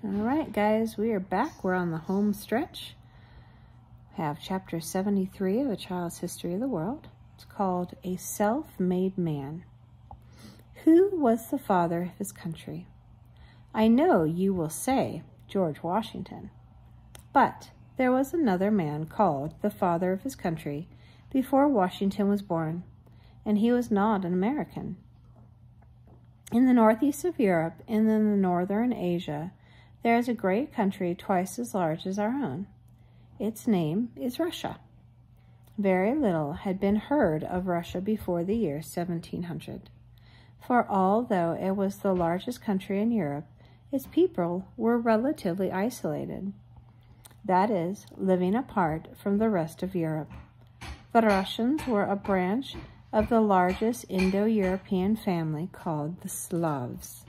All right, guys, we are back. We're on the home stretch. We have chapter 73 of A Child's History of the World. It's called A Self-Made Man. Who was the father of his country? I know you will say George Washington, but there was another man called the father of his country before Washington was born, and he was not an American. In the northeast of Europe and in the northern Asia, there is a great country twice as large as our own. Its name is Russia. Very little had been heard of Russia before the year 1700. For although it was the largest country in Europe, its people were relatively isolated. That is, living apart from the rest of Europe. The Russians were a branch of the largest Indo-European family called the Slavs.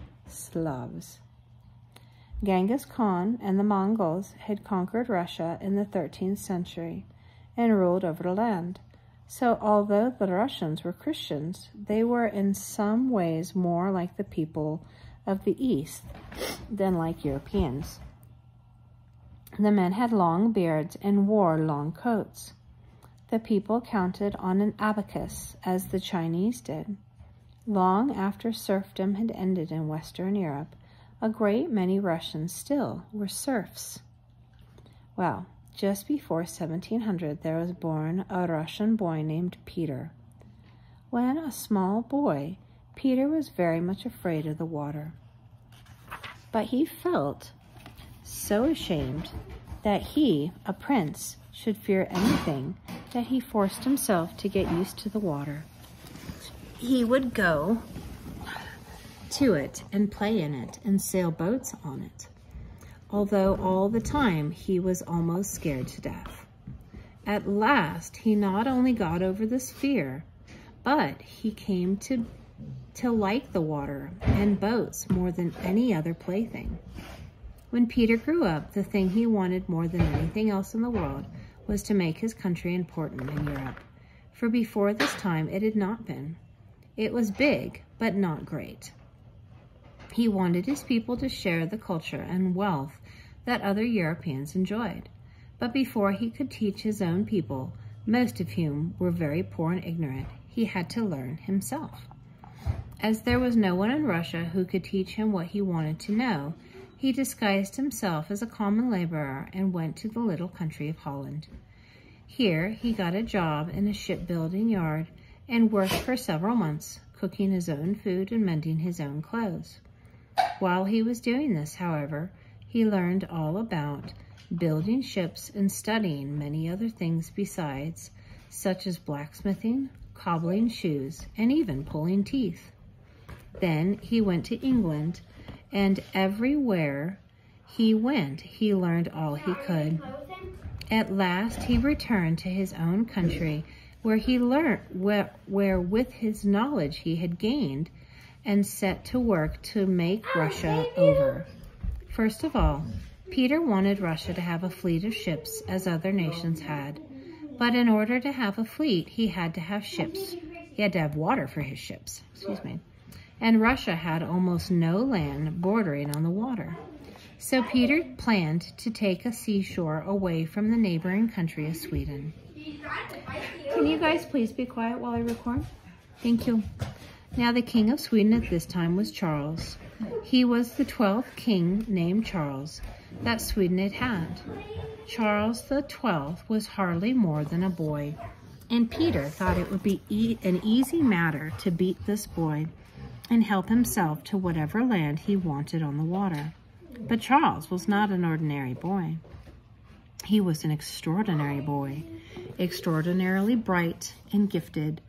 Genghis Khan and the Mongols had conquered Russia in the 13th century and ruled over the land. So although the Russians were Christians, they were in some ways more like the people of the East than like Europeans. The men had long beards and wore long coats. The people counted on an abacus, as the Chinese did. Long after serfdom had ended in Western Europe, a great many Russians still were serfs. Well, just before 1700, there was born a Russian boy named Peter. When a small boy, Peter was very much afraid of the water. But he felt so ashamed that he, a prince, should fear anything that he forced himself to get used to the water. He would go to it and play in it and sail boats on it, although all the time he was almost scared to death. At last, he not only got over this fear, but he came to like the water and boats more than any other plaything. When Peter grew up, the thing he wanted more than anything else in the world was to make his country important in Europe, for before this time it had not been. It was big, but not great. He wanted his people to share the culture and wealth that other Europeans enjoyed. But before he could teach his own people, most of whom were very poor and ignorant, he had to learn himself. As there was no one in Russia who could teach him what he wanted to know, he disguised himself as a common laborer and went to the little country of Holland. Here he got a job in a shipbuilding yard and worked for several months, cooking his own food and mending his own clothes. While he was doing this, however, he learned all about building ships and studying many other things besides, such as blacksmithing, cobbling shoes, and even pulling teeth. Then he went to England, and everywhere he went, he learned all he could. At last, he returned to his own country, where he learned, where with his knowledge he had gained, and set to work to make Russia over. First of all, Peter wanted Russia to have a fleet of ships as other nations had. But in order to have a fleet, he had to have ships. He had to have water for his ships, And Russia had almost no land bordering on the water. So Peter planned to take a seashore away from the neighboring country of Sweden. Can you guys please be quiet while I record? Thank you. Now the king of Sweden at this time was Charles. He was the 12th king named Charles that Sweden had had. Charles the 12th was hardly more than a boy, and Peter thought it would be an easy matter to beat this boy and help himself to whatever land he wanted on the water. But Charles was not an ordinary boy. He was an extraordinary boy, extraordinarily bright and gifted,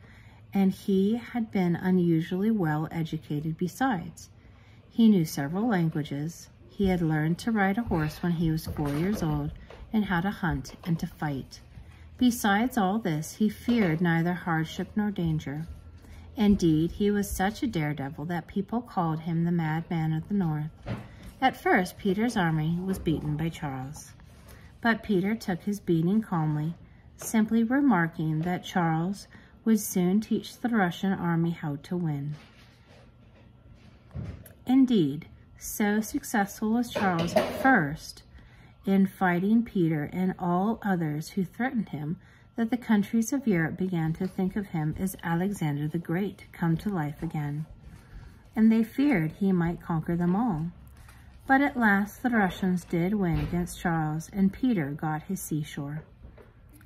and he had been unusually well educated besides. He knew several languages. He had learned to ride a horse when he was 4 years old and how to hunt and to fight. Besides all this, he feared neither hardship nor danger. Indeed, he was such a daredevil that people called him the Madman of the North. At first, Peter's army was beaten by Charles. But Peter took his beating calmly, simply remarking that Charles would soon teach the Russian army how to win. Indeed, So successful was Charles at first in fighting Peter and all others who threatened him that the countries of Europe began to think of him as Alexander the Great come to life again, and they feared he might conquer them all. But at last the Russians did win against Charles, and Peter got his seashore.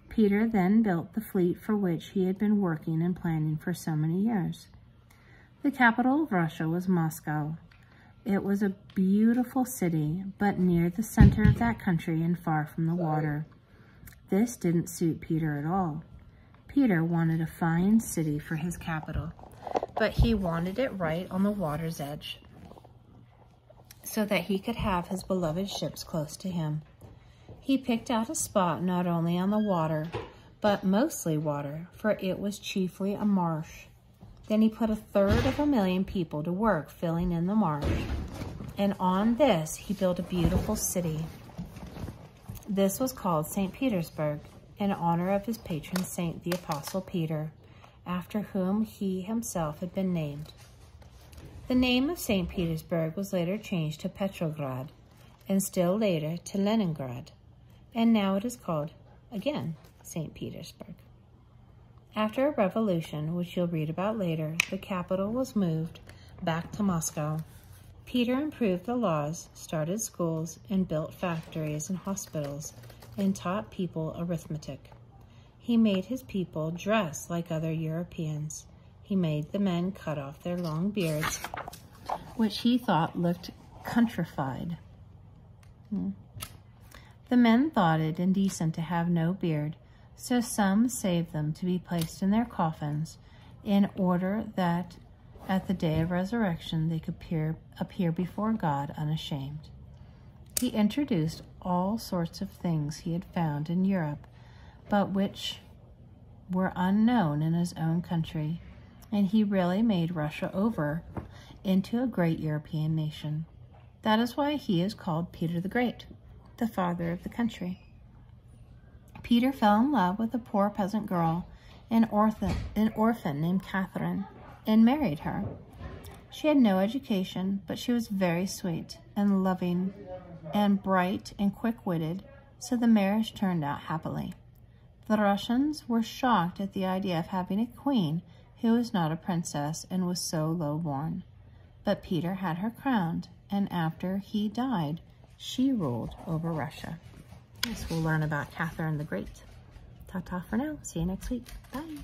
Peter then built the fleet for which he had been working and planning for so many years. The capital of Russia was Moscow. It was a beautiful city, but near the center of that country and far from the water. This didn't suit Peter at all. Peter wanted a fine city for his capital, but he wanted it right on the water's edge so that he could have his beloved ships close to him. He picked out a spot not only on the water, but mostly water, for it was chiefly a marsh. Then he put 250,000 people to work filling in the marsh, and on this he built a beautiful city. This was called St. Petersburg, in honor of his patron saint, the Apostle Peter, after whom he himself had been named. The name of St. Petersburg was later changed to Petrograd, and still later to Leningrad, and now it is called, again, St. Petersburg. After a revolution, which you'll read about later, the capital was moved back to Moscow. Peter improved the laws, started schools, and built factories and hospitals, and taught people arithmetic. He made his people dress like other Europeans. He made the men cut off their long beards, which he thought looked countrified. The men thought it indecent to have no beard, so some saved them to be placed in their coffins in order that at the day of resurrection they could appear before God unashamed. He introduced all sorts of things he had found in Europe, but which were unknown in his own country, and he really made Russia over into a great European nation. That is why he is called Peter the Great, the father of the country. Peter fell in love with a poor peasant girl, an orphan named Catherine, and married her. She had no education, but she was very sweet and loving and bright and quick-witted, so the marriage turned out happily. The Russians were shocked at the idea of having a queen who was not a princess and was so low-born. But Peter had her crowned, and after he died, she ruled over Russia. Yes, we'll learn about Catherine the Great. Ta-ta for now. See you next week. Bye.